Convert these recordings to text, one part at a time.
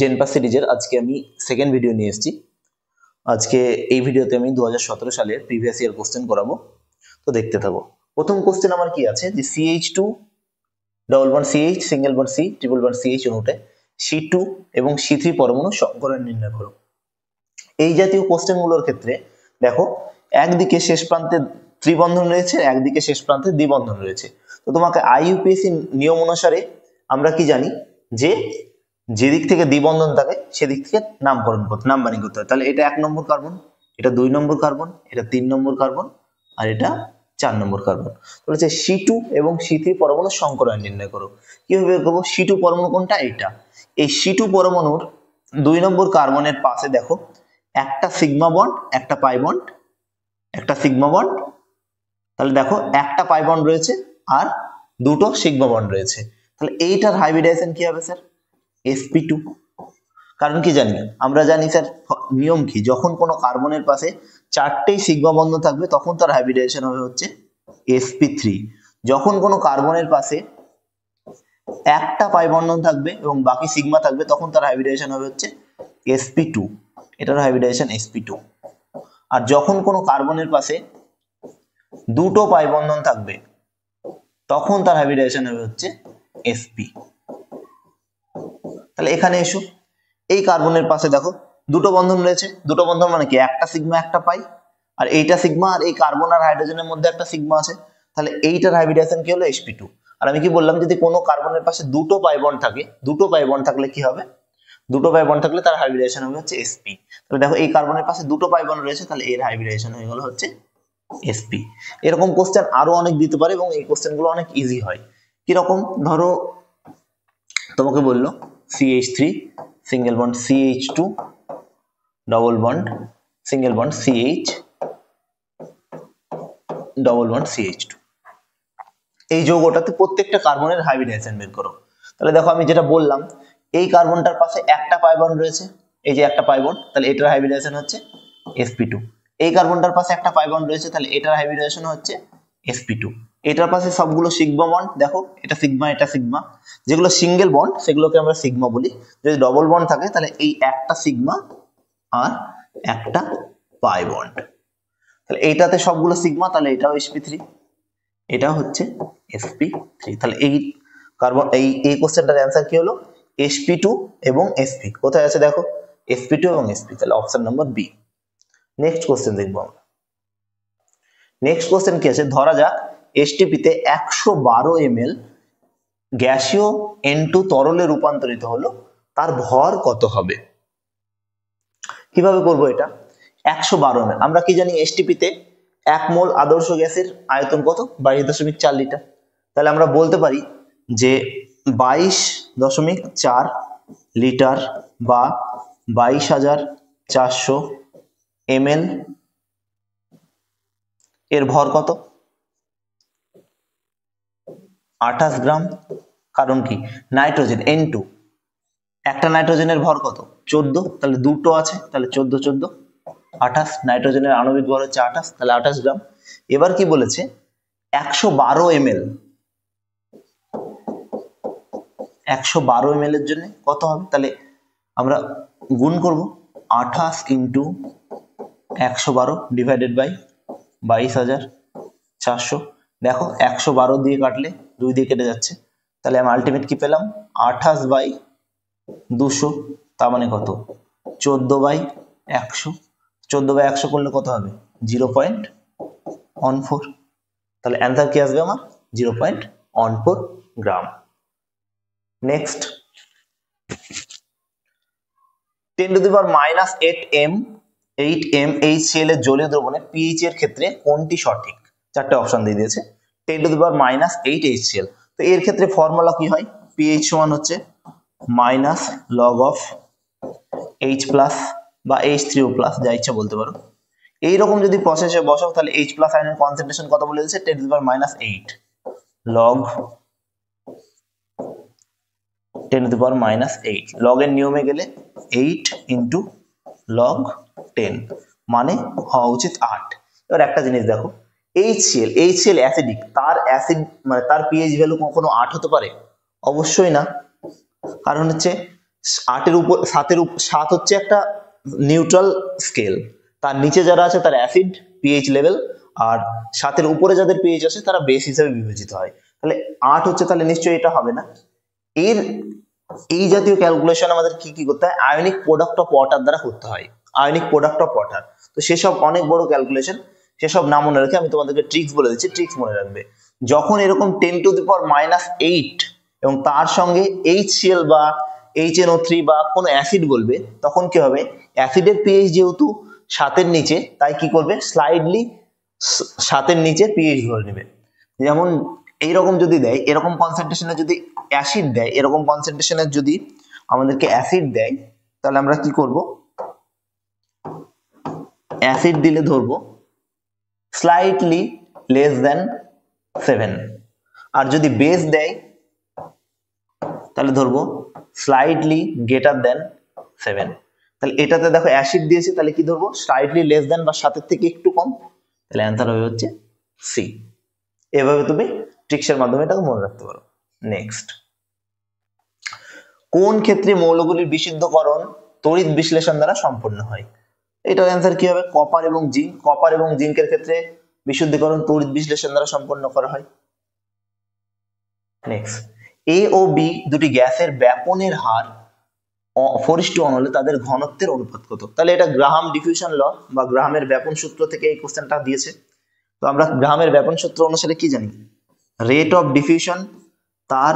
জেনপাস সিরিজের আজকে আমি সেকেন্ড ভিডিও নিয়ে এসেছি। আজকে এই ভিডিওতে আমি 2017 সালের প্রিভিয়াস ইয়ার কোশ্চেন করাবো, তো দেখতে থাকো। প্রথম কোশ্চেন আমার কি আছে যে CH2 double bond CH single bond C triple bond CH অনুতে C2 এবং C3 পরমাণু সংকরণ নির্ণয় করো। এই জাতীয় কোশ্চেন গুলোর ক্ষেত্রে দেখো একদিকে শেষ প্রান্তে ত্রিবন্ধন রয়েছে, একদিকে শেষ প্রান্তে দ্বিবন্ধন রয়েছে। তো তোমাকে IUPAC নিয়ম অনুসারে আমরা কি জানি যে যেদিক থেকে দ্বিবন্ধন থাকে সেদিক থেকে নাম্বারিং করতে হয়। তাহলে এটা 1 নম্বর কার্বন, এটা 2 নম্বর কার্বন, এটা 3 নম্বর কার্বন, আর এটা 4 নম্বর কার্বন। বলেছে C2 এবং C3 পরমাণু সংকরণ নির্ণয় করো। কিভাবে করবো? C2 পরমাণু কোনটা? এটা। এই C2 পরমাণুর 2 নম্বর কার্বনের পাশে দেখো একটা সিগমা বন্ড, একটা পাই বন্ড, একটা সিগমা বন্ড। তাহলে দেখো একটা পাই বন্ড রয়েছে আর দুটো সিগমা বন্ড রয়েছে। তাহলে এইটার হাইব্রিডাইজেশন কি হবে স্যার? sp2। কারণ কি জানি আমরা জানি স্যার নিয়ম কি, যখন কোনো কার্বনের পাশে চারটেই সিগমা বন্ধন থাকবে তখন তার হাইব্রিডাইজেশন হবে হচ্ছে sp3। যখন কোনো কার্বনের পাশে একটা পাই বন্ধন থাকবে এবং বাকি সিগমা থাকবে তখন তার হাইব্রিডাইজেশন হবে হচ্ছে sp2। এটার হাইব্রিডাইজেশন sp2। আর যখন কোনো কার্বনের পাশে দুটো পাই বন্ধন থাকবে তখন তার হাইব্রিডাইজেশন হবে হচ্ছে sp। তাহলে এখানে এসো, এই কার্বনের পাশে দেখো দুটো বন্ধন রয়েছে। দুটো বন্ধন মানে কি? একটা সিগমা একটা পাই, আর এইটা সিগমা, আর এই কার্বন আর হাইড্রোজেনের মধ্যে একটা সিগমা আছে। তাহলে এইটার হাইব্রিডাইজেশন কি হলো? sp2। আর আমি কি বললাম, যদি কোনো কার্বনের পাশে দুটো পাই বন্ড থাকে, দুটো পাই বন্ড থাকলে কি হবে? দুটো পাই বন্ড থাকলে তার হাইব্রিডাইজেশন হবে হচ্ছে sp। তাহলে দেখো এই কার্বনের পাশে দুটো পাই বন্ড রয়েছে, তাহলে এর হাইব্রিডাইজেশন হয়ে গেল হচ্ছে sp। এরকম কোশ্চেন আরো অনেক দিতে পারে এবং এই কোশ্চেন গুলো অনেক ইজি হয়। কিরকম? ধরো তোমাকে বললো CH3 single bond CH2 double bond single bond CH double bond CH2। এই যৌগটাতে প্রত্যেকটা কার্বনের হাইব্রিডাইজেশন বের করো। তাহলে দেখো আমি যেটা বললাম, এই কার্বনটার পাশে একটা পাই বন্ড রয়েছে, এই যে একটা পাই বন্ড, তাহলে এটার হাইব্রিডাইজেশন হচ্ছে sp2। এই কার্বনটার পাশে একটা পাই বন্ড রয়েছে, তাহলে এটার হাইব্রিডাইজেশন হচ্ছে sp2। এটার পাশে সবগুলো সিগমা বন্ড, দেখো এটা সিগমা এটা সিগমা। যেগুলো সিঙ্গেল বন্ড সেগুলোকে আমরা সিগমা বলি। যদি ডবল বন্ড থাকে তাহলে এই একটা সিগমা আর একটা পাই বন্ড। তাহলে এইটাতে সবগুলো সিগমা, তাহলে এটাও sp3, এটা হচ্ছে sp3। তাহলে এই কার্বন এই কোশ্চেনটার অ্যান্সার কি হলো? sp2 এবং sp। কোথায় আছে দেখো? sp2 এবং sp। তাহলে option number B. Next question দেখবো আমরা। নেক্সট কোশ্চেন কি আছে? ধরা যাক STP তে 112 ml গ্যাসীয় N2 তরলে রূপান্তরিত হলো, তার ভর কত হবে? কিভাবে করবো এটা? 112 ml, আমরা কি জানি STP তে 1 মোল আদর্শ গ্যাসের আয়তন কত? 22.4 লিটার। তাহলে আমরা বলতে পারি যে 22.4 লিটার বা 22,400 ml এর ভর কত? 28 গ্রাম। কারণ কি? নাইট্রোজেন N2, একটা নাইট্রোজেনের ভর কত? 14। তাহলে দুটো আছে, তাহলে 14 14 28। নাইট্রোজেনের আণবিক ভর হচ্ছে 28, তাহলে 28 গ্রাম। এবার কি বলেছে? 112 ml, 112 ml এর জন্য কত হবে? তাহলে আমরা গুণ করব 28 ইন্টু 112 ডিভাইডেড বাই 22,400। দেখো 112 দিয়ে কাটলে 2 দিয়ে কেটে যাচ্ছে, তাহলে আমি আলটিমেট কি পেলাম? 28/200। তার মানে কত? 14/100। 14/100 করলে কত হবে? 0.14। তাহলে অ্যান্সার কি আসবে আমার? 0.14 গ্রাম। নেক্সট, 10⁻⁸ HCl এর জলীয় দ্রবণে pH এর ক্ষেত্রে কোনটি সঠিক? চারটে অপশন দিয়ে দিয়েছে। 10⁻⁸ HCl। তো এর ক্ষেত্রে ফর্মুলা কি হয়? pH সমান হচ্ছে log of H+ বা H3O+, যা ইচ্ছা বলতে পারো। এইরকম যদি প্রসেসে বসাও তাহলে H+ আয়নের কনসেন্ট্রেশন কত বলে দিয়েছে? 10⁻⁸ log 10⁻⁸। লগ এর নিয়মে গেলে 8 ইন্টু log 10 মানে হওয়া উচিত 8। এবার একটা জিনিস দেখো, HCl অ্যাসিডিক, তার অ্যাসিড মানে তার pH ভ্যালু কখনো 8 হতে পারে? অবশ্যই না। কারণ হচ্ছে সাত হচ্ছে একটা নিউট্রাল স্কেল, তার নিচে যারা আছে তারা অ্যাসিড পিএইচ লেভেল, আর 7-এর উপরে যাদের পিএইচ আছে তারা বেস হিসেবে বিবেচিত হয়। তাহলে 8 হচ্ছে, তাহলে নিশ্চয়ই এটা হবে না। এর এই জাতীয় ক্যালকুলেশন আমাদের কি কি করতে হয়, আয়নিক প্রোডাক্ট অফ ওয়াটার দ্বারা করতে হয়, আয়নিক প্রোডাক্ট অফ ওয়াটার। তো সেসব অনেক বড় ক্যালকুলেশন, সেসব না মনে রেখে আমি তোমাদেরকে ট্রিক্স বলে দিচ্ছি, ট্রিক্স মনে রাখবে। যখন এরকম 10⁻⁸ এবং তার সঙ্গে HCl বা HNO3 বা কোনো অ্যাসিড বলবে, তখন কি হবে, অ্যাসিডের পিএইচ যেহেতু 7-এর নিচে, তাই কি করবে, স্লাইডলি 7-এর নিচে পিএইচ ধরে নেবে। যেমন এইরকম যদি দেয়, এরকম কনসেন্ট্রেশনে যদি অ্যাসিড দেয়, এরকম কনসেন্ট্রেশনের যদি আমাদেরকে অ্যাসিড দেয়, তাহলে আমরা কি করব, অ্যাসিড দিলে ধরবো স্লাইটলি লেস দেন 7, আর যদি বেস দেয় তাহলে ধরবো স্লাইটলি গ্রেটার দেন 7। তাহলে এটাতে দেখো অ্যাসিড দিয়েছে, তাহলে কি ধরবো, স্লাইটলি লেস দেন বা 7-এর থেকে একটু কম, তাহলে অ্যান্সার হবে হচ্ছে সি। এভাবে তুমি ট্রিক্সের মাধ্যমে এটাকে মনে রাখতে পারো। নেক্সট, কোন ক্ষেত্রে মৌলগুলির বিশুদ্ধকরণ তড়িৎ বিশ্লেষণ দ্বারা সম্পন্ন হয়? এটার অ্যান্সার কি হবে, কপার এবং জিঙ্ক। কপার এবং জিঙ্কের ক্ষেত্রে বিশুদ্ধকরণ তড়িৎ বিশ্লেষণ দ্বারা সম্পন্ন করা হয়। নেক্সট, এ ও বি দুটি গ্যাসের ব্যাপনের হার 4:1 হলে তাদের ঘনত্বের অনুপাত কত? তাহলে এটা গ্রাহাম ডিফিউশন ল বা গ্রাহামের ব্যাপন সূত্র থেকে এই কোশ্চেনটা দিয়েছে। তো আমরা গ্রাহামের ব্যাপন সূত্র অনুসারে কি জানি, রেট অফ ডিফিউশন তার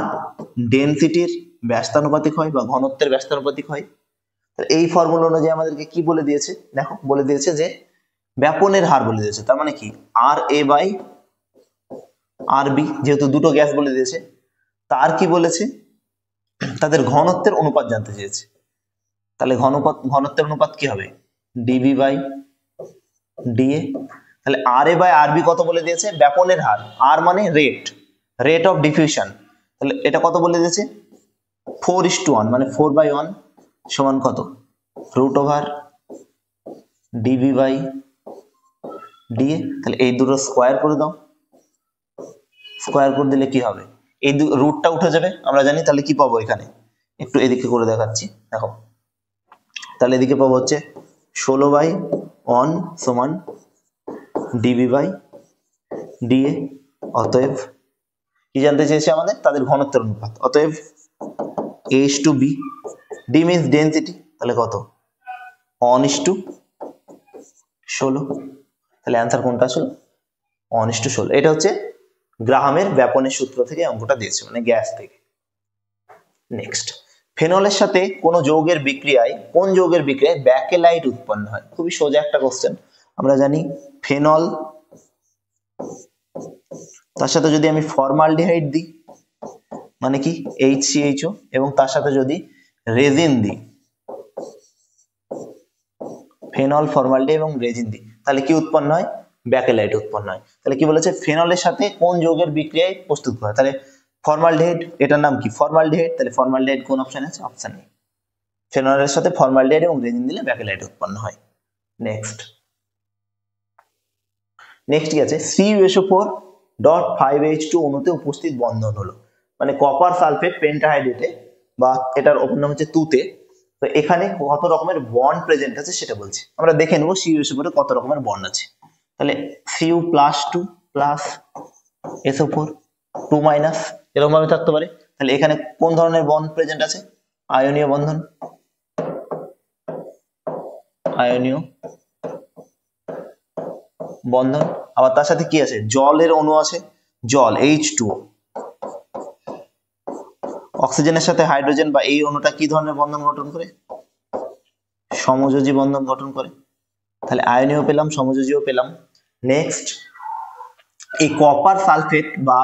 ডেনসিটির ব্যস্তানুপাতিক হয় বা ঘনত্বের ব্যস্তানুপাতিক হয়। এই ফর্মুলা অনুযায়ী আমাদেরকে কি বলে দিয়েছে, দেখো বলে দিয়েছে যে ব্যাপনের হার বলে দিয়েছে, তার মানে কি RA/RB, যেহেতু দুটো গ্যাস বলে দিয়েছে, তার কি বলেছে, তাদের ঘনত্বের অনুপাত জানতে চেয়েছে। তাহলে ঘনত্বের অনুপাত কি হবে, dB/dA। তাহলে RA/RB কত বলে দিয়েছে, ব্যাপনের হার, আর মানে রেট অফ ডিফিউশন, তাহলে এটা কত বলে দিয়েছে 4:1, মানে 4/1 সমান কত, √dB/dA। তাহলে এই দুটো স্কোয়ার করে দাও, স্কোয়ার করে দিলে কি হবে, এই রুটটা উঠে যাবে আমরা জানি। তাহলে কি পাবো, এখানে একটু এদিকে করে দেখাচ্ছি, দেখো, তাহলে এদিকে পাবো হচ্ছে 16/1 সমান dB/dA। অতএব কি জানতে চেয়েছে আমাদের, তাদের ঘনত্বের অনুপাত। অতএব A/B, D means density, তাহলে কত 1:16। তাহলে অ্যান্সার কোনটা আসলে 1:16। এটা হচ্ছে গ্রাহামের ব্যাপনের সূত্র থেকে অঙ্কটা দিয়েছে, মানে গ্যাস থেকে। নেক্সট, ফেনলের সাথে কোন যৌগের বিক্রিয়ায় ব্যাকেলাইট উৎপন্ন হয়? খুবই সোজা একটা কোশ্চেন। আমরা জানি ফেনল, তার সাথে যদি আমি ফর্মালডিহাইড দিই মানে কি HCHO, এবং তার সাথে যদি রেজিন দিই, ফেনল, ফর্মালডি এবং রেজিন দিই, তাহলে কি উৎপন্ন হয়, ব্যাকেলাইট উৎপন্ন হয়। তাহলে কি বলেছে, ফেনলের সাথে কোন যৌগের বিক্রিয়ায় প্রস্তুত হয়? তাহলে ফর্মালডিহাইড, এটার নাম কি ফর্মালডিহাইড। তাহলে ফর্মালডিহাইড কোন অপশন আছে, অপশন এ। ফেনলের সাথে ফর্মালডিহাইড এবং রেজিন দিলে ব্যাকেলাইট উৎপন্ন হয়। নেক্সট কি আছে, CuSO4.5H2 অণুতে উপস্থিত বন্ধন হলো, মানে কপার সালফেট পেন্টাহাইড্রেটে বা এটার অপর নাম হচ্ছে তুতে। তো এখানে কত রকমের বন্ড প্রেজেন্ট আছে সেটা বলছি। আমরা দেখে নেবো CuSO4 এ কত রকমের বন্ড আছে। তাহলে Cu+2 প্লাস SO4 2- এরকম ভাবে থাকতে পারে। তাহলে এখানে কোন ধরনের বন্ড প্রেজেন্ট আছে, আয়নীয় বন্ধন, আয়নীয় বন্ধন। আবার তার সাথে কি আছে, জলের অণু আছে, জল H2O। অক্সিজেনের সাথে হাইড্রোজেন বা এই অণুটা কি ধরনের বন্ধন গঠন করে, সমযোজী বন্ধন গঠন করে। তাহলে আয়নীয় পেলাম, সমযোজীও পেলাম। নেক্সট, এই কপার সালফেট বা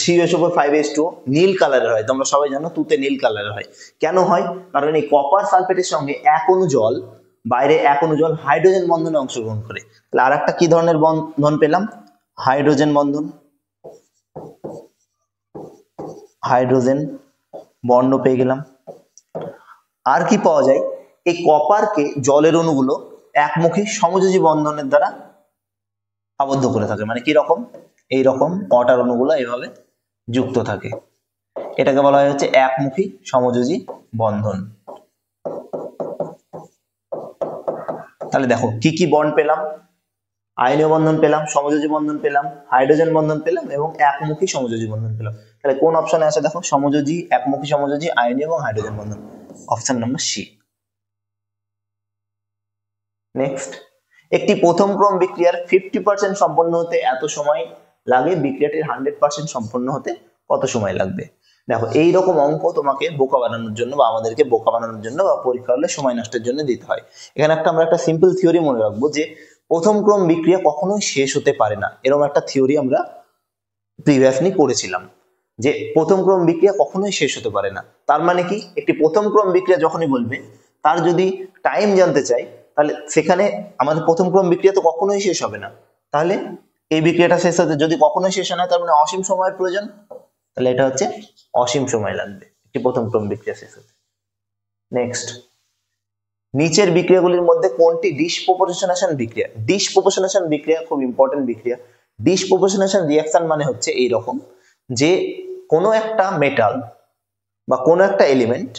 CuSO4.5H2O নীল কালারের হয়, তোমরা সবাই জানো তুতে নীল কালারের হয়। কেন হয়, কারণ এই কপার সালফেটের সঙ্গে এক অণু জল, বাইরে এক অণু জল হাইড্রোজেন বন্ধনে অংশগ্রহণ করে। তাহলে আর একটা কি ধরনের বন্ধন পেলাম, হাইড্রোজেন বন্ধন, হাইড্রোজেন বন্ড পেয়ে গেলাম। আর কি পাওয়া যায়, এই কপারকে জলের অণুগুলো একমুখী সমযোজী বন্ধনের দ্বারা আবদ্ধ করে থাকে, মানে কি রকম, এই রকম ওয়াটার অণুগুলো এইভাবে যুক্ত থাকে। এটাকে বলা হয় হচ্ছে একমুখী সমযোজী বন্ধন। তাহলে দেখো কি কি বন্ড পেলাম, আয়নীয় বন্ধন পেলাম, সমযোজী বন্ধন পেলাম, হাইড্রোজেন বন্ধন পেলাম এবং একমুখী সমযোজী বন্ধন পেলাম। তাহলে কোন অপশনে আছে দেখো, সমযোজী, একমুখী সমযোজী, আয়নীয় এবং হাইড্রোজেন বন্ধন, অপশন নাম্বার সি। নেক্সট, একটি প্রথম ক্রম বিক্রিয়ার 50% সম্পন্ন হতে এত সময় লাগে, বিক্রিয়াটির 100% সম্পন্ন হতে কত সময় লাগবে? দেখো এইরকম অঙ্ক তোমাকে বোকা বানানোর জন্য বা আমাদেরকে বোকা বানানোর জন্য বা পরীক্ষা হলে সময় নষ্টের জন্য দিতে হয়। এখানে আমরা একটা সিম্পল থিওরি মনে রাখবো যে প্রথম ক্রম বিক্রিয়া কখনোই শেষ হতে পারে না, এরকম একটা থিওরি আমরা প্রিভিয়াসলি পড়েছিলাম যে প্রথম ক্রম বিক্রিয়া কখনোই শেষ হতে পারে না। তার মানে কি, একটি প্রথম ক্রম বিক্রিয়া যখনই বলবে তার যদি টাইম জানতে চাই তাহলে সেখানে আমাদের প্রথম ক্রম বিক্রিয়া তো কখনোই শেষ হবে না, তাহলে এই বিক্রিয়াটা শেষ হতে যদি কখনোই শেষ হয় না তার মানে অসীম সময়ের প্রয়োজন, তাহলে এটা হচ্ছে অসীম সময় লাগবে একটি প্রথম ক্রম বিক্রিয়া শেষ হতে। নেক্সট, নিচের বিক্রিয়াগুলির মধ্যে কোনটি ডিসপ্রপোর্শনেশন বিক্রিয়া? ডিসপ্রপোর্শনেশন বিক্রিয়া খুব ইম্পর্টেন্ট বিক্রিয়া। ডিসপ্রপোর্শনেশন রিঅ্যাকশন মানে হচ্ছে এই রকম যে কোনো একটা মেটাল বা কোনো একটা এলিমেন্ট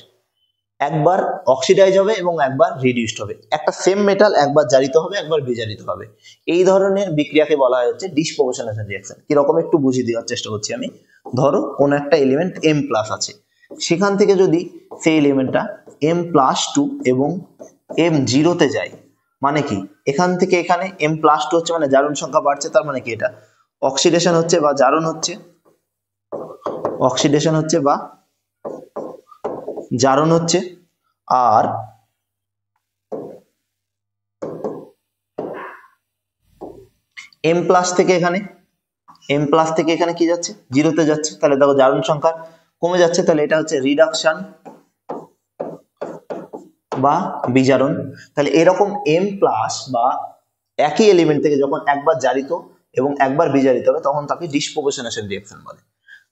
একবার অক্সিডাইজ হবে এবং একবার রিডিউসড হবে, একটা সেম মেটাল একবার জারিত হবে একবার বিজারিত হবে, এই ধরনের বিক্রিয়াকে বলা হয় হচ্ছে ডিসপ্রপোর্শনেশন রিঅ্যাকশন। কিরকম একটু বুঝিয়ে দেওয়ার চেষ্টা করছি আমি। ধরো কোনো একটা এলিমেন্ট M+ আছে, সেখান থেকে যদি সেই এলিমেন্টটা M+2 এবং M0 তে যায়, মানে কি এখান থেকে এখানে M+2 হচ্ছে মানে জারণ সংখ্যা বাড়ছে, তার মানে কি এটা অক্সিডেশন হচ্ছে বা জারণ হচ্ছে, অক্সিডেশন হচ্ছে বা জারণ হচ্ছে। আর M+ থেকে এখানে কি যাচ্ছে, 0 তে যাচ্ছে, তাহলে দেখো জারণ সংখ্যা কমে যাচ্ছে, তাহলে এটা হচ্ছে রিডাকশন বা বিজারণ। তাহলে এরকম M+ বা একই এলিমেন্ট থেকে যখন একবার জারিত এবং একবার বিজারিত হবে তখন তাকে ডিসপ্রপোর্শনেশন রিঅ্যাকশন বলে।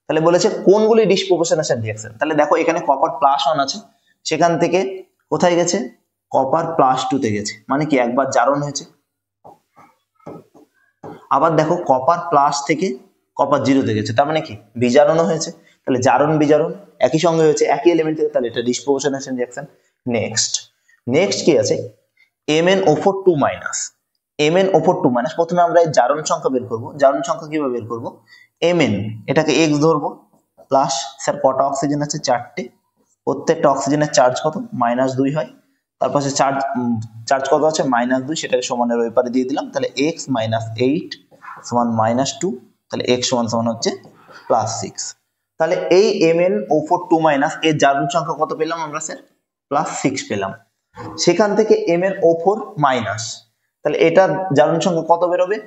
তাহলে বলেছে কোনগুলি ডিসপ্রপোর্শনেশন রিঅ্যাকশন, তাহলে দেখো এখানে কপার +1 আছে, সেখান থেকে কোথায় গেছে, কপার +2 তে গেছে, মানে কি একবার জারণ হয়েছে। আবার দেখো কপার প্লাস থেকে কপার 0 তে গেছে, তার মানে কি বিজারণও হয়েছে, তাহলে জারণ বিজারণ একই সঙ্গে হয়েছে একই এলিমেন্ট থেকে, তাহলে এটা ডিসপ্রপোর্শনেশন রিঅ্যাকশন। নেক্সট কি আছে, MnO4 2-, প্রথমে আমরা এই জারণ সংখ্যা বের করব। জারণ সংখ্যা কিভাবে বের করব, Mn এটাকে x ধরবো, প্লাস স্যার কটা অক্সিজেন আছে 4টে, প্রত্যেকটা অক্সিজেনের চার্জ কত -2 হয়, তারপর চার্জ কত আছে -2, সেটাকে সমানের ওই পারে দিয়ে দিলাম, তাহলে x - 8 = -2, তাহলে x সমান হচ্ছে +6। তাহলে এই MnO4 2- এর জারণ সংখ্যা কত পেলাম আমরা স্যার, +6 পেলাম। সেখান থেকে MnO4-, তাহলে এটা জারণ সংখ্যা কত বেরোবে,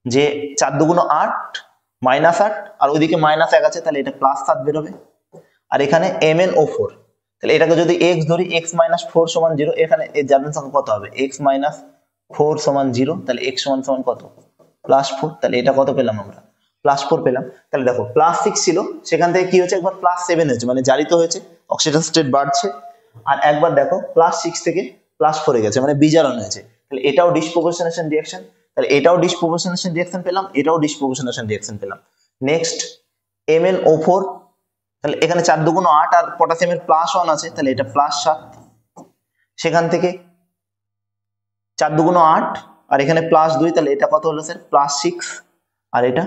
যে 4 × 8 -8 আর ওইদিকে -1 আছে, তাহলে এটা +7 বেরোবে। আর এখানে MnO4, তাহলে এটাকে যদি x ধরি, x - 4 = 0, এখানে এর জারণ সংখ্যা কত হবে, x - 4 = 0, তাহলে x সমান কত, +4, তাহলে এটা কত পেলাম আমরা, +4 পেলাম। তাহলে দেখো +6 ছিল, সেখান থেকে কি হচ্ছে একবার +7 হয়েছে, মানে জারিত হয়েছে, অক্সিডেশন স্টেট বাড়ছে, আর একবার দেখো +6 থেকে +4 এ গেছে, মানে বিজারণ হয়েছে, তাহলে এটাও ডিসপ্রপোর্শনেশন রিঅ্যাকশন, তাহলে এটাও ডিসপ্রপোর্শনেশন রিঅ্যাকশন পেলাম, এটাও ডিসপ্রপোর্শনেশন রিঅ্যাকশন পেলাম। নেক্সট MnO4, তাহলে এখানে 4 × 8 আর পটাশিয়ামের +1 আছে, তাহলে এটা +7, সেখান থেকে 4 × 8 আর এখানে +2, তাহলে এটা কত হলো স্যার, +6 আর এটা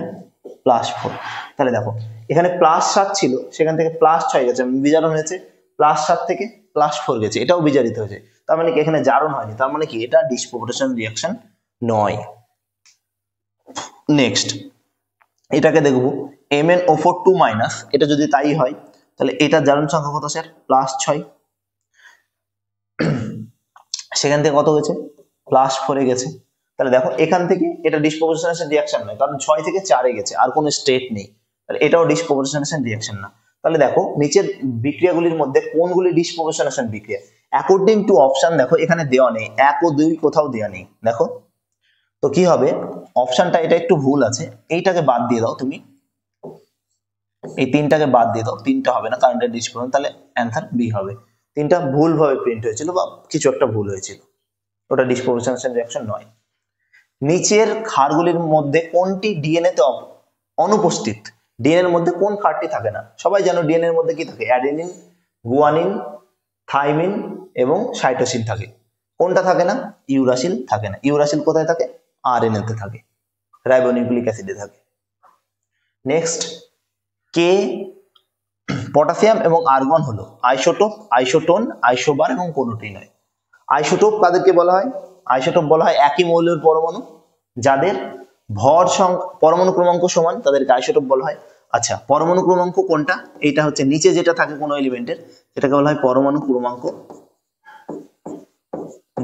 +4। তাহলে দেখো এখানে +7 ছিল, সেখান থেকে +6 গেছে, বিজারণ হয়েছে, +7 থেকে +4 গেছে, এটাও বিজারিত হয়েছে, তার মানে কি এখানে জারণ হয়নি, তার মানে কি এটা ডিসপ্রপোর্শন রিঅ্যাকশন নয়। নেক্সট এটাকে দেখব MnO4 2-, এটা যদি তাই হয় তাহলে এটা জারণ সংখ্যা কত স্যার, +6, সেখান থেকে কত গেছে, +4 এ গেছে, তাহলে দেখো এখান থেকে এটা ডিসপ্রপোর্শনেশন রিঅ্যাকশন নয়, কারণ 6 থেকে 4 এ গেছে, আর কোনো স্টেট নেই, তাহলে এটাও ডিসপ্রপোর্শনেশন রিঅ্যাকশন না। তাহলে দেখো নিচের বিক্রিয়াগুলির মধ্যে কোনগুলি ডিসপ্রপোর্শনেশন বিক্রিয়া, অ্যাকর্ডিং টু অপশন দেখো এখানে দেওয়া নেই, 1 ও 2 কোথাও দেওয়া নেই, দেখো তো কি হবে, অপশনটা এটা একটু ভুল আছে, এইটাকে বাদ দিয়ে দাও তুমি, এই 3টাকে বাদ দিয়ে দাও, 3টা হবে না কারণ এটা ডিসপ্রপোর্শন, তাহলে অ্যানসার বি হবে। 3টা ভুল ভাবে প্রিন্ট হয়েছিল বা কিছু একটা ভুল হয়েছিল, ওটা ডিসপ্রপোর্শনেশন রিঅ্যাকশন নয়। নিচের ক্ষারগুলির মধ্যে কোনটি ডিএনএ তে অনুপস্থিত, ডিএনএ এর মধ্যে কোন ক্ষারটি থাকে না, সবাই জানো ডিএনএ এর মধ্যে কি থাকে, অ্যাডেনিন, গুয়ানিন, থাইমিন এবং সাইটোসিন থাকে। কোনটা থাকে না? ইউরাসিল থাকে না। ইউরাসিল কোথায় থাকে? আরএনএ তে থাকে, রাইবোনিউক্লিক অ্যাসিডে থাকে। নেক্সট, কে পটাশিয়াম এবং আর্গন হলো আইসোটোপ, আইসোটোন, আইসোবার এবং কোনোটি নয়। আইসোটোপ কাদেরকে বলা হয়? আইসোটোপ বলা হয় একই মৌলের পরমাণু যাদের ভর পরমাণু ক্রমাঙ্ক সমান, তাদেরকে আইসোটোপ বলা হয়। আচ্ছা, পরমাণু ক্রমাঙ্ক কোনটা? এটা হচ্ছে নিচে যেটা থাকে কোনো এলিমেন্টের, সেটাকে বলা হয় পরমাণু ক্রমাঙ্ক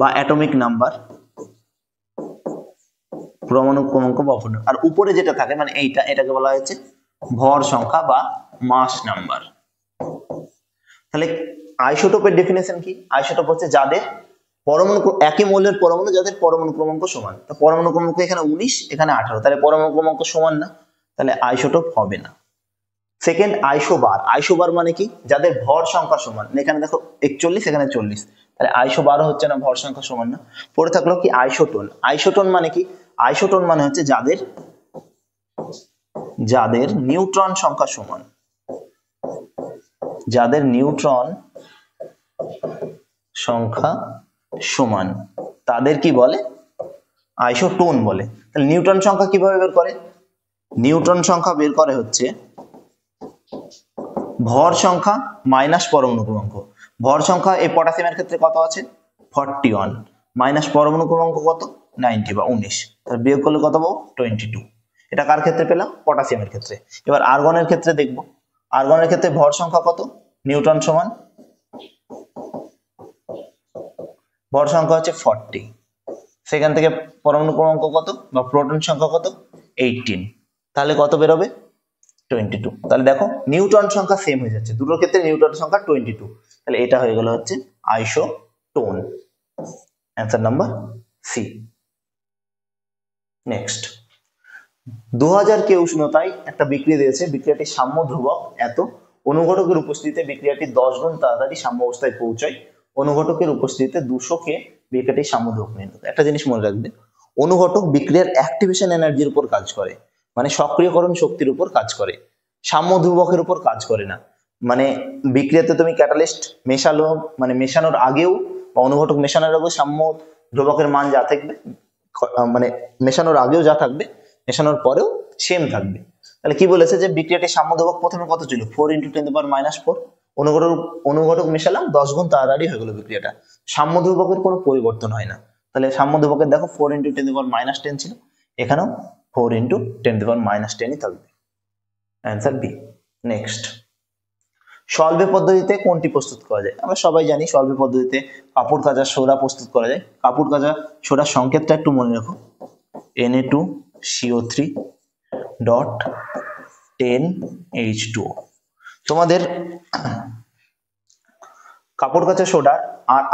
বা অ্যাটমিক নাম্বার, পরমাণু ক্রমাঙ্ক বা ভর। আর উপরে যেটা থাকে মানে এটাকে বলা হচ্ছে ভর সংখ্যা বা মাস নাম্বার। তাহলে আইসোটোপের ডেফিনেশন কি? আইসোটোপ হচ্ছে যাদের পরমাণু একই মৌলের পরমাণু যাদের পরমাণু ক্রমাঙ্ক সমান। তো পরমাণু ক্রমাঙ্ক এখানে 19, এখানে 18, তাহলে পরমাণু ক্রমাঙ্ক সমান না, তাহলে আইসোটোপ হবে না। Second, isobar. আইসোবার মানে কি? যাদের ভর সংখ্যা সমান। এখানে দেখো 41, এখানে 40, তাহলে আইসোবারও হচ্ছে না, ভর সংখ্যা সমান না। পরে থাকলো কি? আইসোটোন। আইসোটোন মানে কি? আইসোটোন মানে হচ্ছে যাদের নিউট্রন সংখ্যা সমান, যাদের নিউট্রন সংখ্যা সমান তাদের কি বলে? আইসোটোন বলে। তাহলে নিউট্রন সংখ্যা কিভাবে বের করে? নিউট্রন সংখ্যা বের করে হচ্ছে ভর সংখ্যা মাইনাস পরমাণু ক্রমাঙ্ক। ভর সংখ্যা এই পটাশিয়ামের ক্ষেত্রে কত আছে? 41 মাইনাস পরমাণু ক্রমাঙ্ক কত? 90 বা 19, তাহলে বিয়োগ করলে কত পাবো? 22। এটা কার ক্ষেত্রে পেলাম? পটাশিয়ামের ক্ষেত্রে। এবার আর্গনের ক্ষেত্রে দেখবো। আর্গনের ক্ষেত্রে ভর সংখ্যা কত? নিউট্রন সমান, ভর সংখ্যা হচ্ছে 40, সেখান থেকে পরমাণু ক্রমাঙ্ক কত বা প্রোটন সংখ্যা কত? 18, তাহলে কত বেরোবে? 22। তাহলে দেখো নিউট্রন সংখ্যা সেম হয়ে যাচ্ছে, দুটোর ক্ষেত্রে নিউট্রন সংখ্যা 22, তাহলে এটা হয়ে গেল হচ্ছে isotone. Answer number C. Next, 2000 কে উষ্ণতায় একটা বিক্রিয়া দিয়েছে, বিক্রিয়াটির সাম্য ধ্রুবক এত, অনুঘটকের উপস্থিতিতে বিক্রিয়াটি 10 গুণ তাড়াতাড়ি সাম্য অবস্থায় পৌঁছায়, অনুঘটকের উপস্থিতিতে 200 কে বিক্রিয়াটির সাম্য ধ্রুবক নির্ণয়। একটা জিনিস মনে রাখবে, অনুঘটক বিক্রিয়ার অ্যাক্টিভেশন এনার্জির উপর কাজ করে, মানে সক্রিয়করণ শক্তির উপর কাজ করে, সাম্য ধ্রুবকের উপর কাজ করে না। মানে বিক্রিয়াতে তুমি ক্যাটালিস্ট মেশালো, মানে মেশানোর আগেও বা অনুঘটক মেশানোর আগেও সাম্য ধ্রুবকের মান যা থাকবে, মানে মেশানোর আগেও যা থাকবে মেশানোর পরেও সেম থাকবে। তাহলে কি বলেছে যে বিক্রিয়াটির সাম্য ধ্রুবক প্রথমে কত ছিল? 4 × 10⁻⁴। অনুঘটক মেশালাম, 10 গুণ তাড়াতাড়ি হয়ে গেল বিক্রিয়াটা। সাম্য ধ্রুবকের কোনো পরিবর্তন হয় না, তাহলে সাম্য ধ্রুবকের দেখো 4 × 10⁻10 ছিল, এখানেও 4 × 10⁻10ই থাকবে। Answer B. নেক্সট, সলভে পদ্ধতিতে কোনটি প্রস্তুত করা যায়? আমরা সবাই জানি সলভে পদ্ধতিতে কাপড় কাচা সোডা প্রস্তুত করা যায়। কাপড় কাচা সোডার সংকেতটা একটু মনে রাখো, Na2CO3.10H2O। তোমাদের কাপড় কাচা সোডা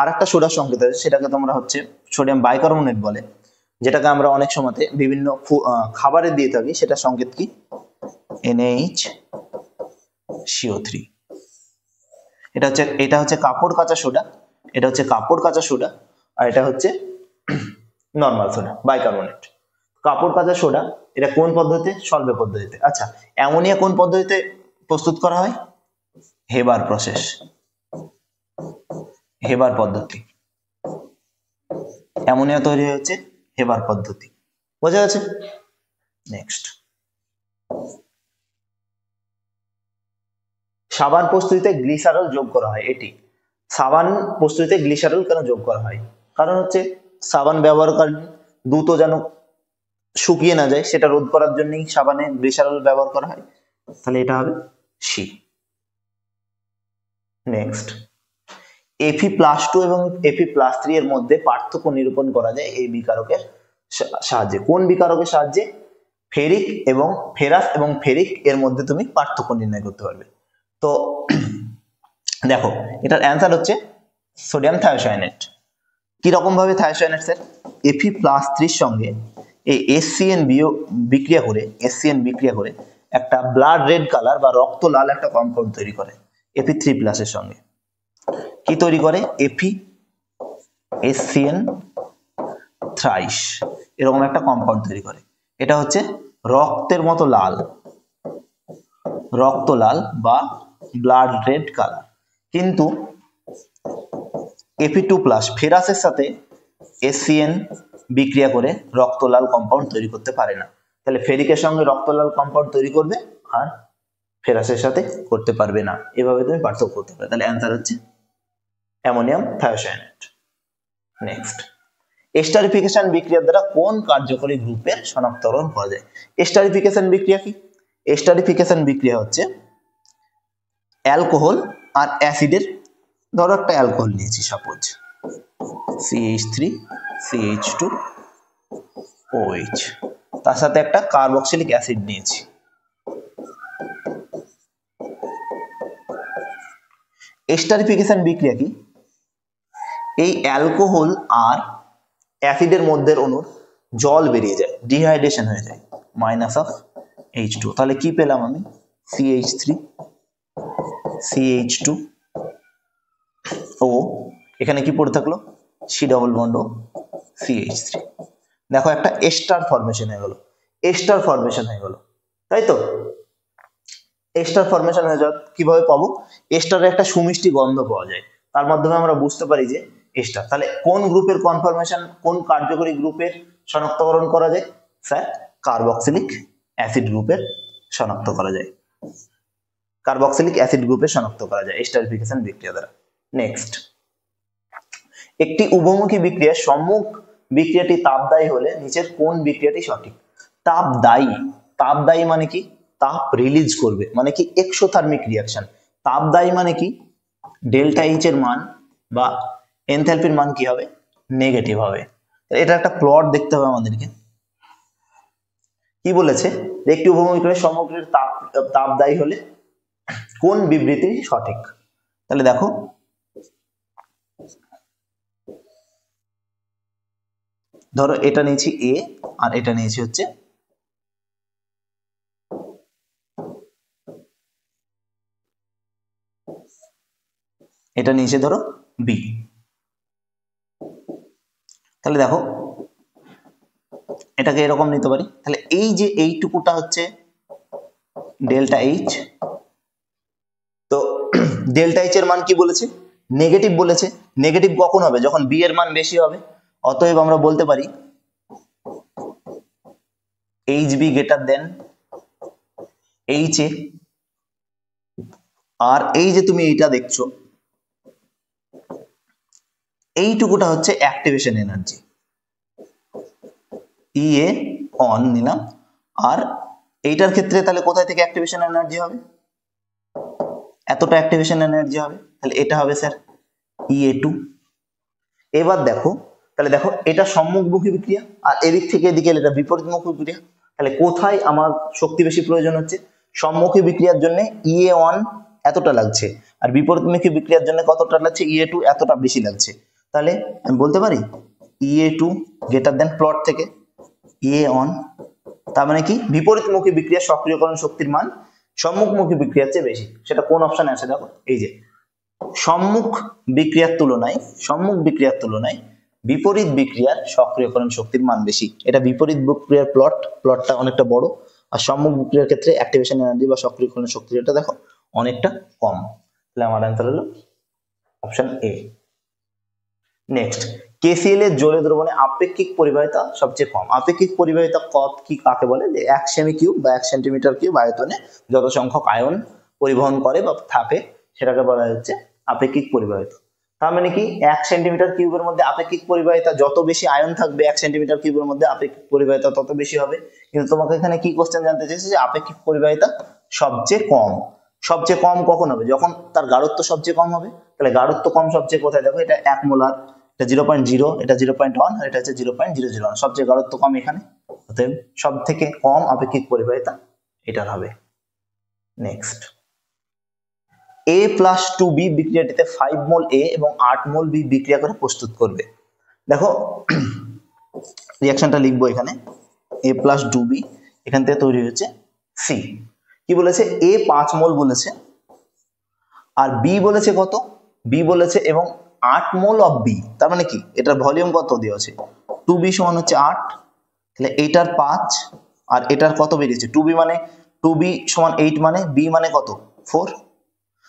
আর একটা সোডার সংকেত আছে, সেটাকে তোমরা হচ্ছে সোডিয়াম বাইকার্বনেট বলে, যেটাকে আমরা অনেক সময়তে বিভিন্ন খাবারে দিয়ে থাকি। সেটা সংকেত কি? NaHCO3। এটা হচ্ছে কাপড় কাচা সোডা, এটা হচ্ছে কাপড় কাচা সোডা, আর এটা হচ্ছে নরমাল সোডা বাইকার্বনেট। কাপড় কাচা সোডা এটা কোন পদ্ধতিতে? সলভে পদ্ধতিতে। আচ্ছা, অ্যামোনিয়া কোন পদ্ধতিতে প্রস্তুত করা হয়? হেবার প্রসেস, হেবার পদ্ধতি। অ্যামোনিয়া তৈরি হচ্ছে হেবার পদ্ধতি, বোঝা গেছে? নেক্সট, সাবান প্রস্তুতিতে গ্লিসারল যোগ করা হয়। এটি সাবান প্রস্তুতিতে গ্লিসারল কেন যোগ করা হয়? কারণ হচ্ছে সাবান ব্যবহারকারী দ্রুত যেন শুকিয়ে না যায়, সেটা রোধ করার জন্যই সাবানে গ্লিসারল ব্যবহার করা হয়, তাহলে এটা হবে সি। নেক্সট, Fe+2 এবং Fe+3 এর মধ্যে পার্থক্য নিরূপণ করা যায় এই বিকারকের সাহায্যে। কোন বিকারকের সাহায্যে? ফেরিক এবং ফেরাস এবং ফেরিক এর মধ্যে তুমি পার্থক্য নির্ণয় করতে পারবে। তো দেখো এটার অ্যান্সার হচ্ছে সোডিয়াম থায়োসায়ানেট। কি রকম ভাবে থায়োসায়ানেট স্যার? Fe+3 সঙ্গে এই HCN বিক্রিয়া করে একটা ব্লাড রেড কালার বা রক্ত লাল একটা কম্পাউন্ড তৈরি করে Fe3+ এর সঙ্গে। কি তৈরি করে? HCN থ্রাইস এরকম একটা কম্পাউন্ড তৈরি করে। এটা হচ্ছে রক্তের মতো লাল, রক্ত লাল বা ব্লাড রেড কালার। কিন্তু Fe2+ ফেরাসের সাথে HCN বিক্রিয়া করে রক্তলাল কম্পাউন্ড তৈরি করতে পারে না। তাহলে ফেরিকের সঙ্গে রক্তলাল কম্পাউন্ড তৈরি করবে আর ফেরাসের সাথে করতে পারবে না। এভাবে তুমি পার্থক্য করতে পারবে। তাহলে অ্যান্সার হচ্ছে অ্যামোনিয়াম থায়োসায়ানেট। নেক্সট, এস্টারিফিকেশন বিক্রিয়ার দ্বারা কোন কার্যকরী গ্রুপের শনাক্তকরণ করা যায়? এস্টারিফিকেশন বিক্রিয়া কি? এস্টারিফিকেশন বিক্রিয়া হচ্ছে অ্যালকোহল আর অ্যাসিডের, ধরো একটা অ্যালকোহল নিয়েছি সাপোজ CH3CH2OH, তার সাথে একটা কার্বক্সিলিক অ্যাসিড নিয়েছি। এস্টারিফিকেশন বিক্রিয়া কি? এই অ্যালকোহল আর অ্যাসিডের মধ্যে অণুর জল বেরিয়ে যায়, ডিহাইড্রেশন হয়ে যায়, -H2। তাহলে কি পেলাম আমি? CH3CH2O, এখানে কি পড়ে থাকলো? C+CH3। দেখো একটা এস্টার ফরমেশন হয়ে গেল, এস্টার ফরমেশন হয়ে গেল, তাই তো? এস্টার ফরমেশন হয়ে যাওয়া কিভাবে পাবো? এস্টারের একটা সুমিষ্টি গন্ধ পাওয়া যায়, তার মাধ্যমে আমরা বুঝতে পারি যে এস্টার। তাহলে কোন গ্রুপের কনফরমেশন, কোন কার্যকরী গ্রুপের শনাক্তকরণ করা যায়? স্যার কার্বক্সিলিক অ্যাসিড গ্রুপের শনাক্ত করা যায়, কার্বক্সিলিক অ্যাসিড গ্রুপের শনাক্ত করা যায় এস্টারিফিকেশন বিক্রিয়া দ্বারা। নেক্সট, একটি উভমুখী বিক্রিয়ার সম্মুখ বিক্রিয়াটি তাপদায়ী হলে নিচের কোন বিক্রিয়াটি সঠিক? তাপদায়ী, তাপদায়ী মানে কি? তাপ রিলিজ করবে, মানে কি এক্সোথার্মিক রিঅ্যাকশন। তাপদায়ী মানে কি? ডেল্টা এইচ এর মান বা এনথালপির মান কি হবে? নেগেটিভ হবে। এটা একটা প্লট দেখতে হবে আমাদেরকে। কি বলেছে? একটি উভমুখী বিক্রিয়ার সম্মুখ তাপদায়ী হলে কোন বিবৃতি সঠিক? তাহলে দেখো, ধরো এটা নিয়েছি এ আর এটা নিয়েছি হচ্ছে এটা নিচে ধরো বি। তাহলে দেখো এটাকে এরকম নিতে পারি। তাহলে এই যে এইটুকুটা হচ্ছে ডেল্টা এইচ, তো ডেল্টা এইচ এর মান কি বলেছে? নেগেটিভ বলেছে। নেগেটিভ কখন হবে? যখন বি এর মান বেশি হবে। অতএব আমরা বলতে পারি HB গ্রেটার দেন HA। আর এই যে তুমি এইটা দেখছো, এইটুকুটা হচ্ছে অ্যাক্টিভেশন এনার্জি, EA অন নিলাম। আর এইটার ক্ষেত্রে তাহলে কোথায় থেকে অ্যাক্টিভেশন এনার্জি হবে? এতটা অ্যাক্টিভেশন এনার্জি হবে, তাহলে এটা হবে স্যার EA2। এবার দেখো, তাহলে দেখো এটা সম্মুখমুখী বিক্রিয়া আর এদিক থেকে এদিকে এটা বিপরীতমুখী বিক্রিয়া। তাহলে কোথায় আমার শক্তি বেশি প্রয়োজন হচ্ছে? সম্মুখী বিক্রিয়ার জন্য EA1 এতটা লাগছে, আর বিপরীতমুখী বিক্রিয়ার জন্য কতটা লাগছে? EA2 এতটা বেশি লাগছে। তাহলে আমি বলতে পারি EA2 গ্রেটার দেন প্লট থেকে EA1। তার মানে কি? বিপরীতমুখী বিক্রিয়ার সক্রিয়করণ শক্তির মান সম্মুখমুখী বিক্রিয়ার চেয়ে বেশি। সেটা কোন অপশনে আছে? দেখো এই যে সম্মুখ বিক্রিয়ার তুলনায় বিপরীত বিক্রিয়ার সক্রিয়করণ শক্তির মান বেশি। এটা বিপরীত বিক্রিয়ার প্লটটা অনেকটা বড়, আর সম্মুখ বিক্রিয়ার ক্ষেত্রে অ্যাক্টিভেশন এনার্জি বা সক্রিয়করণ শক্তিটা দেখো অনেকটা কম। তাহলে আমার অ্যান্সার হলো অপশন এ। নেক্সট, KCl এর জলীয় দ্রবণে আপেক্ষিক পরিবাহিতা সবচেয়ে কম। আপেক্ষিক পরিবাহিতা কি কাকে বলে? যে 1 সেমি কিউব বা 1 সেন্টিমিটার কিউব আয়তনে যত সংখ্যক আয়ন পরিবহন করে বা থাকে সেটাকে বলা হচ্ছে আপেক্ষিক পরিবাহিতা। তার মানে কি 1 সেন্টিমিটার কিউবের মধ্যে আপেক্ষিক পরিবাহিতা যত বেশি আয়ন থাকবে 1 সেন্টিমিটার কিউবের মধ্যে আপেক্ষিক পরিবাহিতা তত বেশি হবে। কিন্তু তোমাকে এখানে কি কোশ্চেন জানতে চাইছে? যে আপেক্ষিক পরিবাহিতা সবচেয়ে কম। সবচেয়ে কম কখন হবে? যখন তার গাঢ়ত্ব সবচেয়ে কম হবে। তাহলে গাঢ়ত্ব কম সবচেয়ে কোথায়? দেখো এটা 1 মোলার, এটা 0.0, এটা 0.1 আর এটা হচ্ছে 0.001। সবচেয়ে গাঢ়ত্ব কম এখানে, অতএব সব থেকে কম আপেক্ষিক পরিবাহিতা এটার হবে। নেক্সট, A+2B বিক্রিয়াটিতে 5 মোল A এবং 8 মোল B বিক্রিয়া করে প্রস্তুত করবে। দেখো রিঅ্যাকশনটা লিখবো এখানে, A+2B এখান থেকে তৈরি হচ্ছে C। কি বলেছে? A 5 মোল বলেছে আর B বলেছে কত? B বলেছে এবং 8 মোল অফ B। তার মানে কি এটার ভলিউম কত দেওয়া আছে? 2B সমান হচ্ছে 8, তাহলে এটার 5 আর এটার কত বেরিয়েছে? 2B মানে 2B সমান 8 মানে B মানে কত? 4।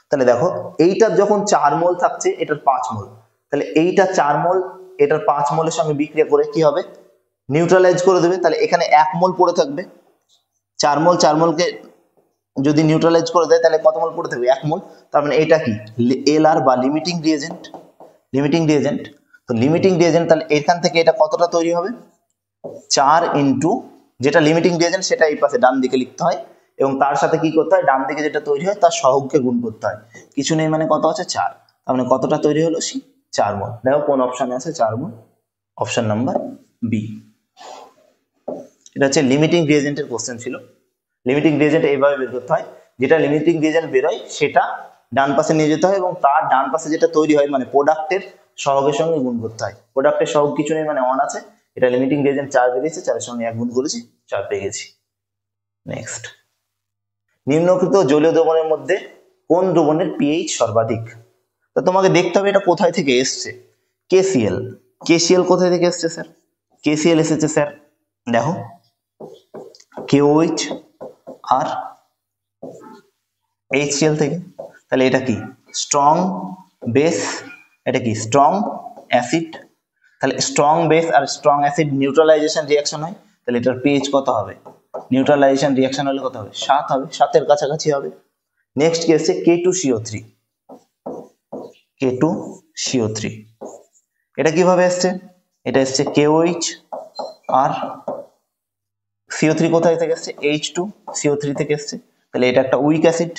তাহলে দেখো এইটার যখন 4 মোল থাকছে এটার 5 মোল, তাহলে এইটা 4 মোল, এটার 5 মোলের সঙ্গে বিক্রিয়া করে কি হবে, নিউট্রালাইজ করে দেবে। তাহলে এখানে 1 মোল পড়ে থাকবে। 4 মোলকে যদি নিউট্রালাইজ করে দেয় তাহলে কত মোল পড়ে থাকবে, 1 মোল। তার মানে এটা কি এলআর বা লিমিটিং রিএজেন্ট। তো লিমিটিং রিএজেন্ট, তাহলে এখান থেকে এটা কতটা তৈরি হবে, 4 ইন্টু যেটা লিমিটিং রিএজেন্ট সেটা এই পাশে ডান দিকে লিখতে হয়, এবং তার সাথে কি করতে হয়, ডান দিকে যেটা তৈরি হয় তার সহগকে গুণ করতে হয়। কিছু নেই মানে কত আছে, 4। তার মানে কতটা তৈরি হলো, 4 মোল। দেখো কোন অপশনে আছে 4 মোল, অপশন নাম্বার বি। এটা হচ্ছে লিমিটিং রিএজেন্টের কোশ্চেন ছিল। লিমিটিং রিএজেন্ট এইভাবে বের করতে হয়, যেটা লিমিটিং রিএজেন্ট বেরোয় সেটা ডান পাশে নিয়ে যেতে হয়, এবং তার ডান পাশে যেটা তৈরি হয় মানে প্রোডাক্টের সহগের সঙ্গে গুণ করতে হয়। প্রোডাক্টের সহগ কিছু নেই মানে 1 আছে, এটা লিমিটিং রিএজেন্ট 4 বেরিয়েছে, 4 এর সঙ্গে 1 গুণ করেছি, 4 পেয়ে গেছি। নেক্সট, নিম্নলিখিত জলীয় দ্রবণের মধ্যে কোন দ্রবণের পিএইচ সর্বাধিক? তো তোমাকে দেখতে হবে এটা কোথায় থেকে এসছে। কেসিএল কোথায় থেকে এসছে স্যার? কেসিএল এসেছে স্যার, দেখো কেওএইচ আর এইচসিএল থেকে। তাহলে এটা কি স্ট্রং বেস, এটা কি স্ট্রং অ্যাসিড। তাহলে স্ট্রং বেস আর স্ট্রং অ্যাসিড নিউট্রালাইজেশন রিঅ্যাকশন হয়, তাহলে এটার পিএইচ কত হবে, নিউট্রালাইজেশন রিঅ্যাকশন হলে কত হবে, 7 হবে, 7 এর কাছাকাছি হবে। নেক্সট কি আছে, K2CO3। এটা কিভাবে এসছে, এটা এসছে KOH আর CO3 কোথায় থেকে এসছে, H2CO3 থেকে এসছে। তাহলে এটা একটা উইক অ্যাসিড,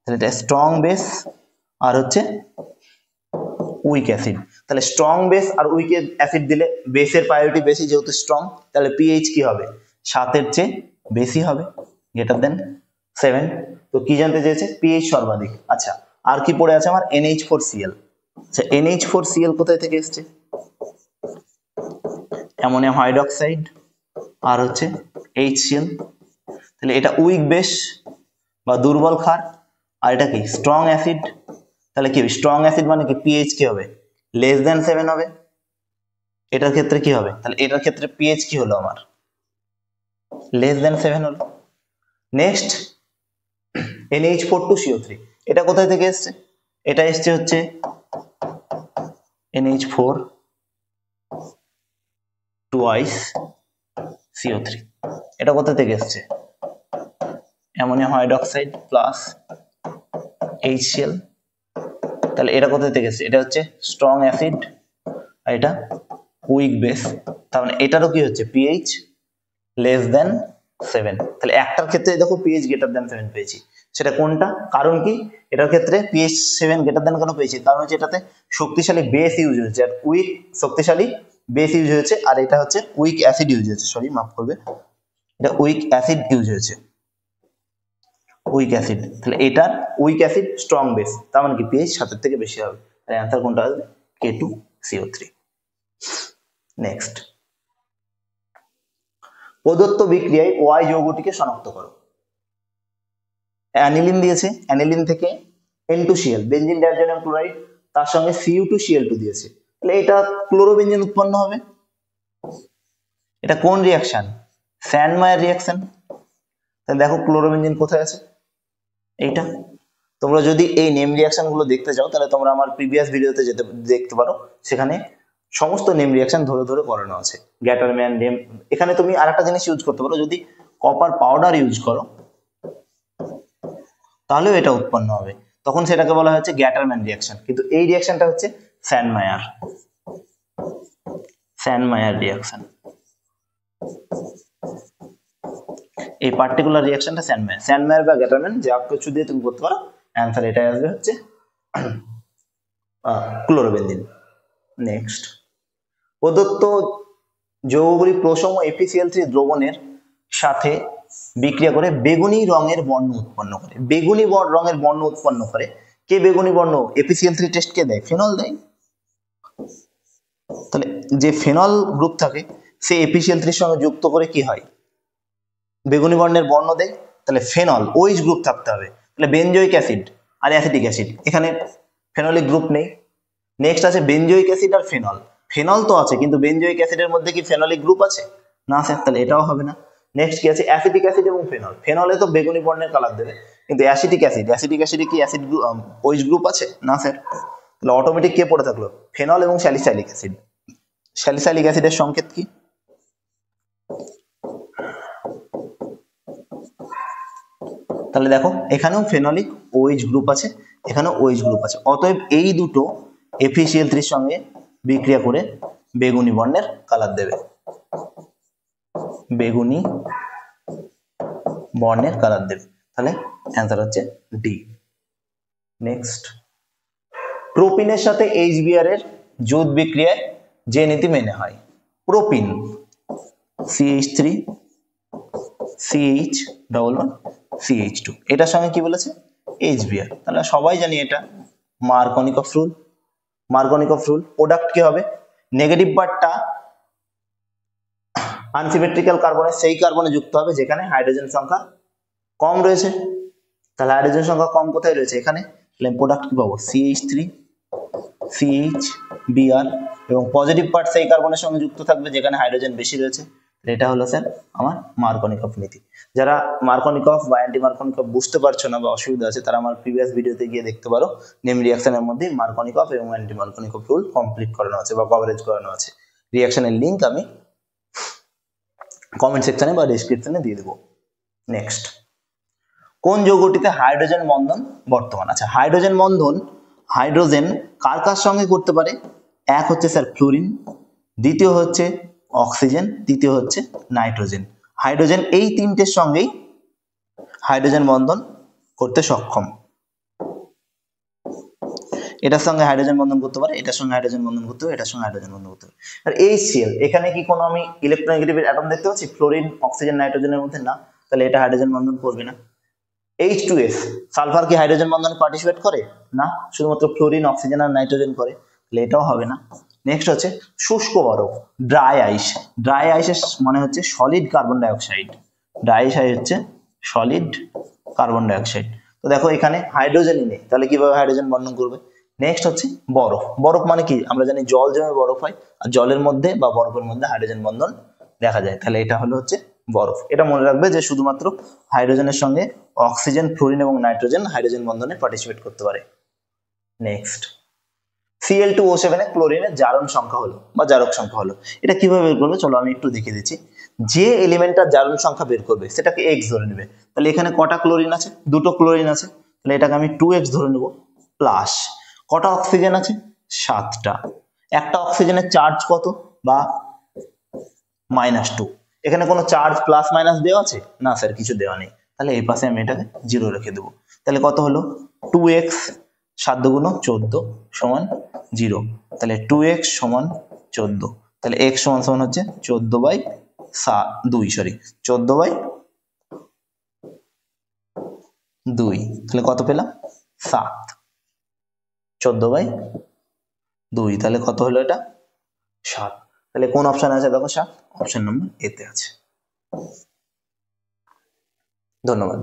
তাহলে এটা স্ট্রং বেস আর হচ্ছে উইক অ্যাসিড। তাহলে স্ট্রং বেস আর উইক অ্যাসিড দিলে বেসের প্রায়োরিটি বেশি, যেহেতু স্ট্রং, তাহলে পিএইচ কি হবে, 7 এর চেয়ে বেশি হবে, গ্রেটার দেন 7। তো কি জানতে চেয়েছে, পিএইচ সর্বাধিক। আচ্ছা, আর কি পড়ে আছে আমার, NH4Cl। আচ্ছা, NH4Cl কোথায় থেকে এসছে, অ্যামোনিয়াম হাইড্রোক্সাইড আর হচ্ছে HCl। তাহলে এটা উইক বেস বা দুর্বল ক্ষার, আর এটা কি স্ট্রং অ্যাসিড। তাহলে কি স্ট্রং অ্যাসিড মানে কি পিএইচ কি হবে, লেস দেন 7 হবে। এটার ক্ষেত্রে কি হবে, তাহলে এটার ক্ষেত্রে পিএইচ কি হলো আমার, লেস দেন 7 হলো। নেক্সট NH42CO3, এটা কোথায় থেকে এসছে, এটা এসছে হচ্ছে NH4 twice CO3। এটা কোথা থেকে এসছে, অ্যামোনিয়াম হাইড্রোক্সাইড প্লাস HCl। তাহলে এটা কোথা থেকে এসছে, এটা হচ্ছে স্ট্রং অ্যাসিড আর এটা উইক বেস। তার মানে এটারও কি হচ্ছে পিএইচ লেস দেন 7। তাহলে একটার ক্ষেত্রে দেখো পিএইচ গ্রেটার দেন 7 পেয়েছি, সেটা কোনটা, কারণ কি এটার ক্ষেত্রে পিএইচ 7 গ্রেটার দেন কেন পেয়েছি, কারণ হচ্ছে এটাতে শক্তিশালী বেস ইউজ হয়েছে আর উইক শক্তিশালী বেস ইউজ হয়েছে, আর এটা হচ্ছে উইক অ্যাসিড ইউজ হয়েছে, সরি মাফ করবে, এটা উইক অ্যাসিড ইউজ হয়েছে, উইক অ্যাসিড। তাহলে এটার উইক অ্যাসিড স্ট্রং বেস, তার মানে কি পিএইচ 7 এর থেকে বেশি হবে। তাহলে অ্যান্সার কোনটা আসবে, K2CO3। নেক্সট, প্রদত্ত বিক্রিয়ায় ওয়াই যৌগটিকে শনাক্ত করো। অ্যানিলিন দিয়েছে, অ্যানিলিন থেকে N2Cl বেনজিন ডাইজোনিয়াম ক্লোরাইড, তার সঙ্গে Cu2Cl2 দিয়েছে, তাহলে এটা ক্লোরোবেনজিন উৎপন্ন হবে। এটা কোন রিঅ্যাকশন, স্যান্ডমায়ার রিঅ্যাকশন। তাহলে দেখো ক্লোরোবেনজিন কোথায় আছে, এইটা। তোমরা যদি এই নেম রিঅ্যাকশন গুলো দেখতে চাও তাহলে তোমরা আমার প্রিভিয়াস ভিডিওতে যেতে দেখতে পারো, সেখানে সমস্ত নেম রিঅ্যাকশন ধরে ধরে করানো আছে, গ্যাটারম্যান নেম। এখানে তুমি আরেকটা জিনিস ইউজ করতে পারো, যদি কপার পাউডার ইউজ করো তাহলেও এটা উৎপন্ন হবে, তখন সেটাকে বলা হচ্ছে গ্যাটারম্যান রিঅ্যাকশন। কিন্তু এই রিঅ্যাকশনটা হচ্ছে স্যান্ডমায়ার রিঅ্যাকশন। এই পার্টিকুলার রিঅ্যাকশনটা স্যান্ডমায়ার বা গ্যাটারম্যান যা কিছু দিয়ে তুমি করতে পারো, অ্যান্সার এটাই আসবে হচ্ছে ক্লোরোবেনজিন। নেক্সট, প্রদত্ত যৌগগুলি প্রসম FeCl3 দ্রবণের সাথে বিক্রিয়া করে বেগুনি রঙের বর্ণ উৎপন্ন করে। বেগুনি রঙের বর্ণ উৎপন্ন করে কে, বেগুনি বর্ণ FeCl3 টেস্ট কে দেয়, ফেনল দেয়। তাহলে যে ফেনল গ্রুপ থাকে সে FeCl3 এর সঙ্গে যুক্ত করে কি হয়, বেগুনি বর্ণের বর্ণ দেয়। তাহলে ফেনল ওইচ গ্রুপ থাকতে হবে, তাহলে বেনজোইক অ্যাসিড আর অ্যাসিটিক অ্যাসিড, এখানে ফেনলিক গ্রুপ নেই। নেক্সট আছে বেনজোইক অ্যাসিড আর ফেনল, ফেনল তো আছে কিন্তু বেনজোইক অ্যাসিডের মধ্যে কি ফেনলিক গ্রুপ আছে, না স্যার, তাহলে এটাও হবে না। নেক্সট কি আছে, অ্যাসিটিক অ্যাসিড এবং ফেনল, ফেনলে তো বেগুনি বর্ণের কালার দেবে, কিন্তু অ্যাসিটিক অ্যাসিডে কি অ্যাসিড ওইচ গ্রুপ আছে, না স্যার। তাহলে অটোমেটিক কে পড়ে থাকলো, ফেনল এবং স্যালিসাইলিক অ্যাসিড। স্যালিসাইলিক অ্যাসিডের সংকেত কি, তাহলে দেখো এখানেও ফেনলিক OH গ্রুপ আছে, এখানেও OH গ্রুপ আছে, অতএব এই দুটো FeCl3 এর সঙ্গে বিক্রিয়া করে বেগুনি বর্ণের কালার দেবে, বেগুনি বর্ণের কালার দেবে। তাহলে অ্যান্সার হচ্ছে ডি। নেক্সট, প্রোপিনের সাথে HBr এর যৌথ বিক্রিয়ায় যে নীতি মেনে হয়, প্রোপিন CH3 CH11 CH2, এটার সঙ্গে কি বলেছে HBr, তাহলে সবাই জানি এটা মার্কনিকফ রুল। মার্কনিকফ রুল, প্রোডাক্ট কি হবে, নেগেটিভ পার্টটা আনসিমেট্রিক্যাল কার্বনের সেই কার্বনে যুক্ত হবে যেখানে হাইড্রোজেন সংখ্যা কম রয়েছে। তাহলে হাইড্রোজেন সংখ্যা কম কোথায় রয়েছে, এখানে। তাহলে প্রোডাক্ট কি পাবো, CH3 CHBr, এবং পজিটিভ পার্ট সেই কার্বনের সঙ্গে যুক্ত থাকবে যেখানে হাইড্রোজেন বেশি রয়েছে। এটা হলো স্যার আমার মার্কনিকফ নীতি। যারা মার্কনিকফ বা অ্যান্টি মার্কনিকফ বুঝতে পারছো না বা অসুবিধা আছে, তারা আমার প্রিভিয়াস ভিডিওতে গিয়ে দেখতে পারো, নেম রিঅ্যাকশনের মধ্যে মার্কনিকফ এবং অ্যান্টি মার্কনিকফ রুল কমপ্লিট করানো আছে বা কভারেজ করানো আছে। রিঅ্যাকশনের লিংক আমি কমেন্ট সেকশনে বা ডেসক্রিপশনে দিয়ে দেবো। নেক্সট, কোন যৌগটিতে হাইড্রোজেন বন্ধন বর্তমান? আচ্ছা, হাইড্রোজেন বন্ধন হাইড্রোজেন কার কার সঙ্গে করতে পারে, এক হচ্ছে স্যার ফ্লোরিন, দ্বিতীয় হচ্ছে অক্সিজেন, তৃতীয় হচ্ছে নাইট্রোজেন। হাইড্রোজেন এই তিনটের সঙ্গেই হাইড্রোজেন বন্ধন করতে সক্ষম। এটার সঙ্গে হাইড্রোজেন বন্ধন করতে পারে, এটার সঙ্গে হাইড্রোজেন বন্ধন করতে পারে, এটার সঙ্গে হাইড্রোজেন বন্ধন করতে পারে। আর HCl, এখানে কি কোনো আমি ইলেকট্রোনেগেটিভ অ্যাটম দেখতে পাচ্ছি? ফ্লোরিন, অক্সিজেন, নাইট্রোজেনের মধ্যে না, তাহলে এটা হাইড্রোজেন বন্ধন করবে না। H2S, সালফার কি হাইড্রোজেন বন্ধনে পার্টিসিপেট করে? না, শুধুমাত্র ফ্লোরিন, অক্সিজেন আর নাইট্রোজেন করে, তাহলে এটাও হবে না। নেক্সট হচ্ছে শুষ্ক বরফ, ড্রাই আইস। ড্রাই আইসের মানে হচ্ছে সলিড কার্বন ডাইঅক্সাইড, ড্রাই আইস হচ্ছে সলিড কার্বন ডাইঅক্সাইড। তো দেখো এখানে হাইড্রোজেনই নেই, তাহলে কিভাবে হাইড্রোজেন বন্ধন করবে? নেক্সট হচ্ছে বরফ। বরফ মানে কি, আমরা জানি জল জমে বরফ হয়, আর জলের মধ্যে বা বরফের মধ্যে হাইড্রোজেন বন্ধন দেখা যায়, তাহলে এটা হলো হচ্ছে বরফ। এটা মনে রাখবে যে শুধুমাত্র হাইড্রোজেনের সঙ্গে অক্সিজেন, ফ্লোরিন এবং নাইট্রোজেন হাইড্রোজেন বন্ধনে পার্টিসিপেট করতে পারে। নেক্সট, Cl2O7 এ ক্লোরিনের জারণ সংখ্যা হলো বা জারক সংখ্যা হলো, এটা কিভাবে বের করবে? চলো আমি একটু দেখিয়ে দিচ্ছি। যে এলিমেন্টটার জারণ সংখ্যা বের করবে সেটাকে X ধরে নেবে। তাহলে এখানে কটা ক্লোরিন আছে? দুটো ক্লোরিন আছে, তাহলে এটাকে আমি 2X ধরে নেব, প্লাস কটা অক্সিজেন আছে? 7টা। একটা অক্সিজেনের চার্জ কত, বা -2। এখানে কোনো চার্জ প্লাস মাইনাস দেওয়া আছে? না স্যার, কিছু দেওয়া নেই, তাহলে এই পাশে আমি এটাকে 0 রেখে দেবো। তাহলে কত হলো, 2X 7 × 14 সমান 0, তাহলে 2X সমান 14, তাহলে X সমান সমান হচ্ছে 14/2, সরি 14/2, তাহলে কত পেলাম? 7, 14/2, তাহলে কত হলো এটা? 7। তাহলে কোন অপশন আছে দেখো, 7, অপশন নম্বর এ তে আছে। ধন্যবাদ।